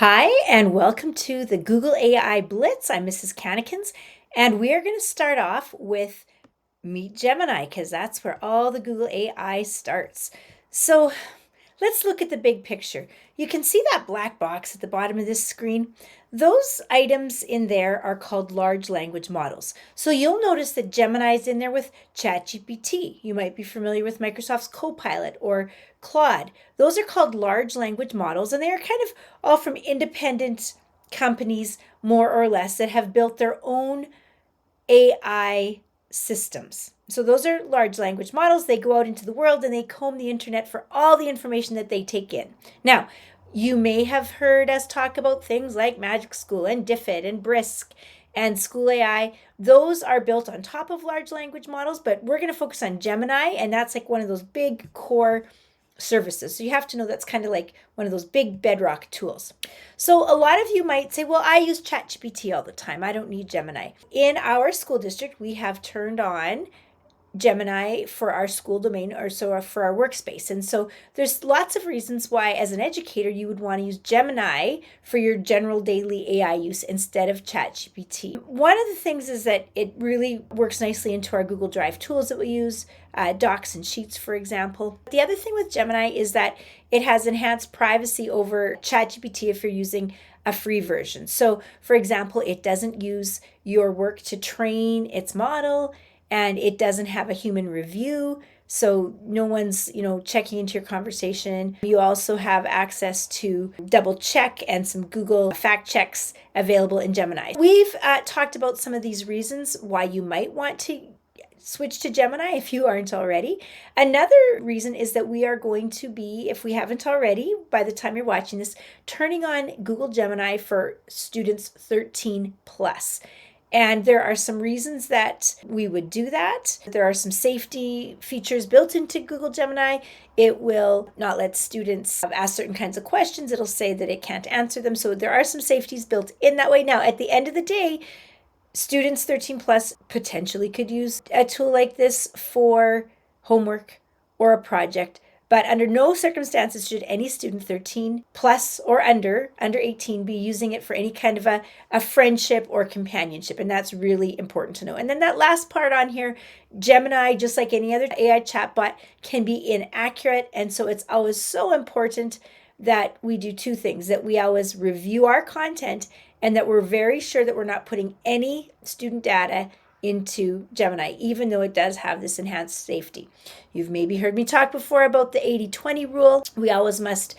Hi, and welcome to the Google AI Blitz. I'm Mrs. Cannikins, and we are going to start off with Meet Gemini because that's where all the Google AI starts. So let's look at the big picture. You can see that black box at the bottom of this screen. Those items in there are called large language models. So you'll notice that Gemini is in there with ChatGPT. You might be familiar with Microsoft's Copilot or Claude. Those are called large language models, and they are kind of all from independent companies, more or less, that have built their own AI systems. So those are large language models. They go out into the world and they comb the internet for all the information that they take in. Now, you may have heard us talk about things like Magic School and Diffit and Brisk and School AI. Those are built on top of large language models, but we're going to focus on Gemini, and that's like one of those big core services. So you have to know that's kind of like one of those big bedrock tools. So a lot of you might say, well, I use ChatGPT all the time. I don't need Gemini. In our school district, we have turned on Gemini for our school domain or so for our workspace. And so there's lots of reasons why as an educator you would want to use Gemini for your general daily AI use instead of ChatGPT. One of the things is that it really works nicely into our Google Drive tools that we use, Docs and Sheets, for example. The other thing with Gemini is that it has enhanced privacy over ChatGPT if you're using a free version. So, for example, it doesn't use your work to train its model, and it doesn't have a human review, so no one's checking into your conversation. You also have access to double check and some Google fact checks available in Gemini. We've talked about some of these reasons why you might want to switch to Gemini if you aren't already. Another reason is that we are going to be, if we haven't already, by the time you're watching this, turning on Google Gemini for students 13 plus. And there are some reasons that we would do that. There are some safety features built into Google Gemini. It will not let students ask certain kinds of questions. It'll say that it can't answer them. So there are some safeties built in that way. Now, at the end of the day, students 13 plus potentially could use a tool like this for homework or a project. But under no circumstances should any student 13 plus or under 18, be using it for any kind of a friendship or companionship. And that's really important to know. And then that last part on here, Gemini, just like any other AI chatbot, can be inaccurate. And so it's always so important that we do two things, that we always review our content and that we're very sure that we're not putting any student data into Gemini, even though it does have this enhanced safety. You've maybe heard me talk before about the 80-20 rule. We always must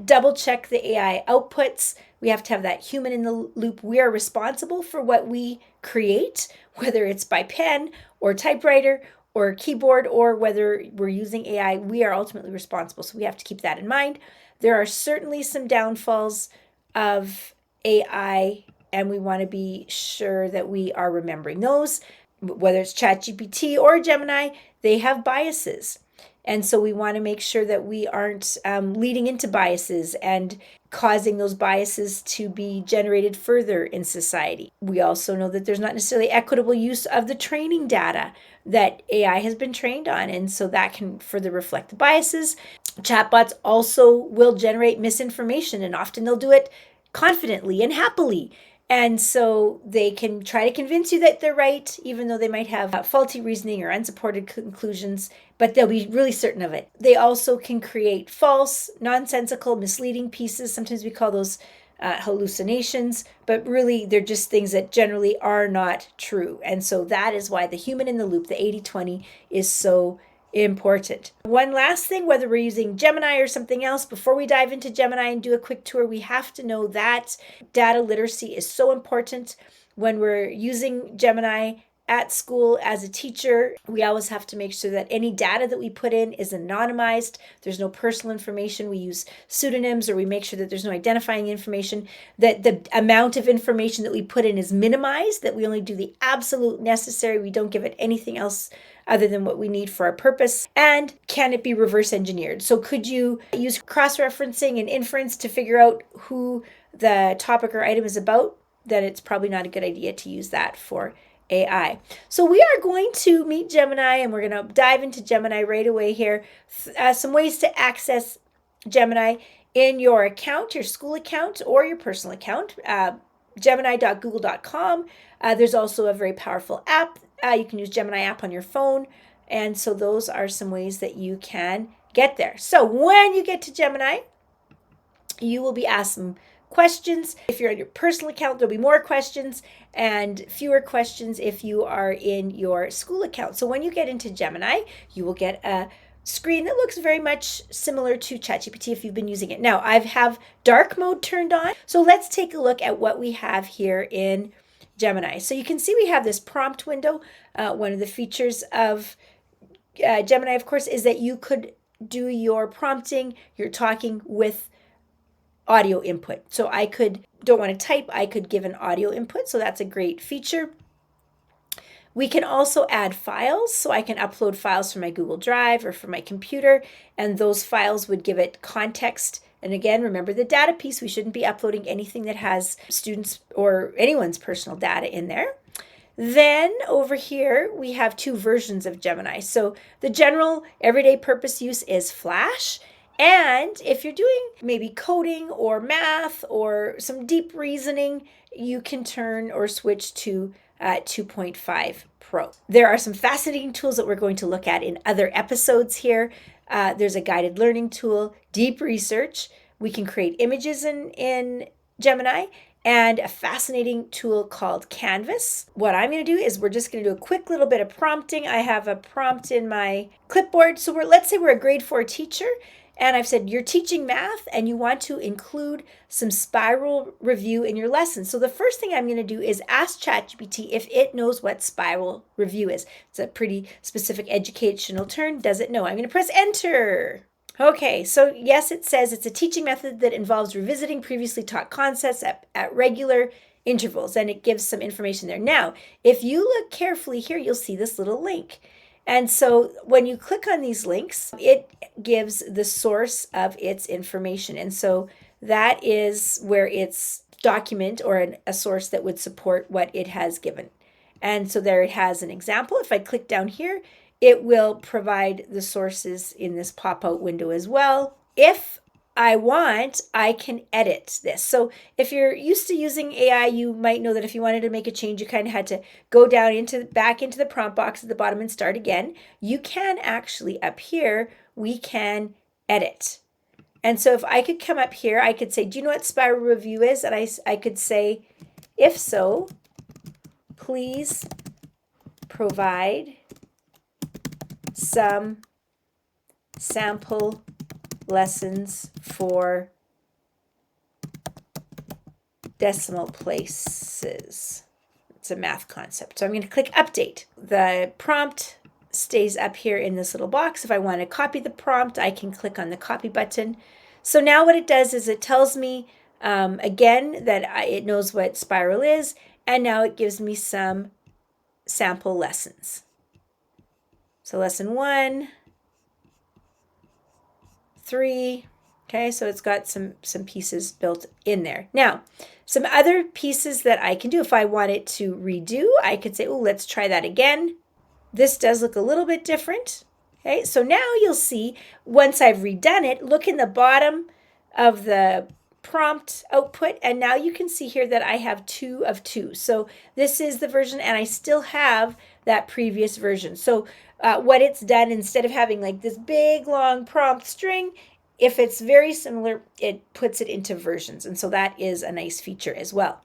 double check the AI outputs. We have to have that human in the loop. We are responsible for what we create, whether it's by pen or typewriter or keyboard, or whether we're using AI, we are ultimately responsible. So we have to keep that in mind. There are certainly some downfalls of AI, and we want to be sure that we are remembering those. Whether it's ChatGPT or Gemini, they have biases. And so we want to make sure that we aren't leading into biases and causing those biases to be generated further in society. We also know that there's not necessarily equitable use of the training data that AI has been trained on, and so that can further reflect the biases. Chatbots also will generate misinformation, and often they'll do it confidently and happily. And so they can try to convince you that they're right, even though they might have faulty reasoning or unsupported conclusions, but they'll be really certain of it. They also can create false, nonsensical, misleading pieces. Sometimes we call those hallucinations, but really they're just things that generally are not true. And so that is why the human in the loop, the 80-20, is so important. One last thing, whether we're using Gemini or something else, before we dive into Gemini and do a quick tour, we have to know that data literacy is so important. When we're using Gemini at school as a teacher, we always have to make sure that any data that we put in is anonymized. There's no personal information. We use pseudonyms, or we make sure that there's no identifying information, that the amount of information that we put in is minimized, that we only do the absolute necessary. We don't give it anything else other than what we need for our purpose. And can it be reverse engineered? So could you use cross-referencing and inference to figure out who the topic or item is about? Then it's probably not a good idea to use that for AI. So we are going to meet Gemini, and we're going to dive into Gemini right away here. Some ways to access Gemini in your account, your school account or your personal account, gemini.google.com. There's also a very powerful app. You can use Gemini app on your phone. And so those are some ways that you can get there. So when you get to Gemini, you will be asked some questions. If you're on your personal account, there'll be more questions and fewer questions if you are in your school account. So when you get into Gemini, you will get a screen that looks very much similar to ChatGPT if you've been using it. Now, I have dark mode turned on. So let's take a look at what we have here in Gemini. So you can see we have this prompt window. One of the features of Gemini, of course, is that you could do your prompting, your talking with audio input. So I don't want to type, I could give an audio input. So that's a great feature. We can also add files. So I can upload files from my Google Drive or from my computer, and those files would give it context. And again, remember the data piece, we shouldn't be uploading anything that has students or anyone's personal data in there. Then over here, we have two versions of Gemini. So the general everyday purpose use is Flash. And if you're doing maybe coding or math or some deep reasoning, you can turn or switch to 2.5 Pro. There are some fascinating tools that we're going to look at in other episodes here. There's a guided learning tool, deep research. We can create images in Gemini, and a fascinating tool called Canvas. What I'm going to do is we're just going to do a quick little bit of prompting. I have a prompt in my clipboard. So let's say we're a grade 4 teacher, and I've said you're teaching math and you want to include some spiral review in your lesson. So the first thing I'm going to do is ask ChatGPT if it knows what spiral review is. It's a pretty specific educational term. Does it know? I'm going to press enter. Okay, so yes, it says it's a teaching method that involves revisiting previously taught concepts at regular intervals, and it gives some information there. Now, if you look carefully here, you'll see this little link. And so when you click on these links, it gives the source of its information. And so that is where its document or a source that would support what it has given. And so there it has an example. If I click down here, it will provide the sources in this pop-out window as well. If I want, I can edit this. So if you're used to using AI, you might know that if you wanted to make a change, you kind of had to go down back into the prompt box at the bottom and start again. You can actually up here, we can edit. And so if I could come up here, I could say, do you know what spiral review is? And I could say, if so, please provide some sample lessons for decimal places. It's a math concept. So I'm going to click update. The prompt stays up here in this little box. If I want to copy the prompt, I can click on the copy button. So now what it does is it tells me again that it knows what spiral is, and now it gives me some sample lessons. So lesson 1, 3, okay, so it's got some pieces built in there. Now, some other pieces that I can do, if I want it to redo, I could say, oh, let's try that again. This does look a little bit different. Okay, so now you'll see, once I've redone it, look in the bottom of the prompt output, and now you can see here that I have 2 of 2. So this is the version, and I still have that previous version. So what it's done, instead of having like this big long prompt string, if it's very similar, it puts it into versions. And so that is a nice feature as well.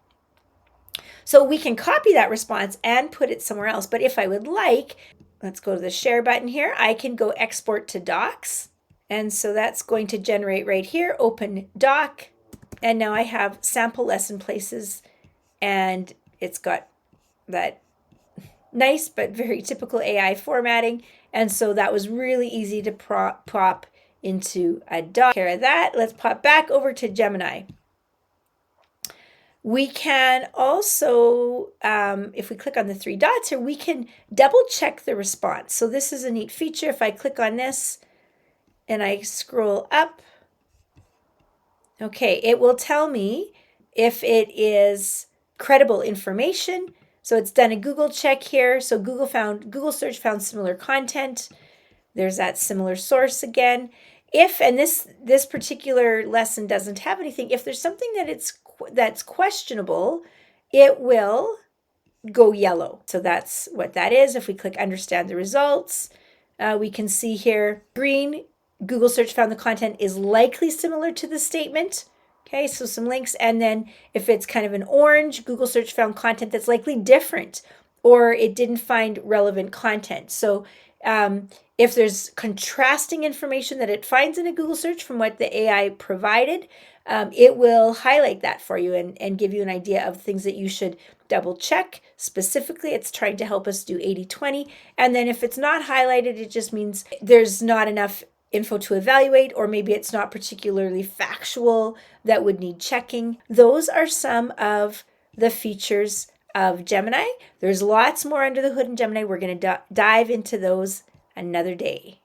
So we can copy that response and put it somewhere else. But if I would like, let's go to the share button here. I can go export to docs. And so that's going to generate right here, open doc. And now I have sample lesson places, and it's got that nice but very typical AI formatting. And so that was really easy to pop into a doc. Care of that. Let's pop back over to Gemini. We can also, if we click on the 3 dots here, we can double check the response. So this is a neat feature. If I click on this and I scroll up, okay, it will tell me if it is credible information. So it's done a Google check here. So Google search found similar content. There's that similar source again. If, and this particular lesson doesn't have anything, if there's something that's questionable, it will go yellow. So that's what that is. If we click understand the results, we can see here green, Google search found the content is likely similar to the statement. Okay, so some links. And then if it's kind of an orange, Google search found content that's likely different, or it didn't find relevant content. So if there's contrasting information that it finds in a Google search from what the AI provided, it will highlight that for you and give you an idea of things that you should double check. Specifically, it's trying to help us do 80-20. And then if it's not highlighted, it just means there's not enough info to evaluate, or maybe it's not particularly factual that would need checking. Those are some of the features of Gemini. There's lots more under the hood in Gemini. We're going to dive into those another day.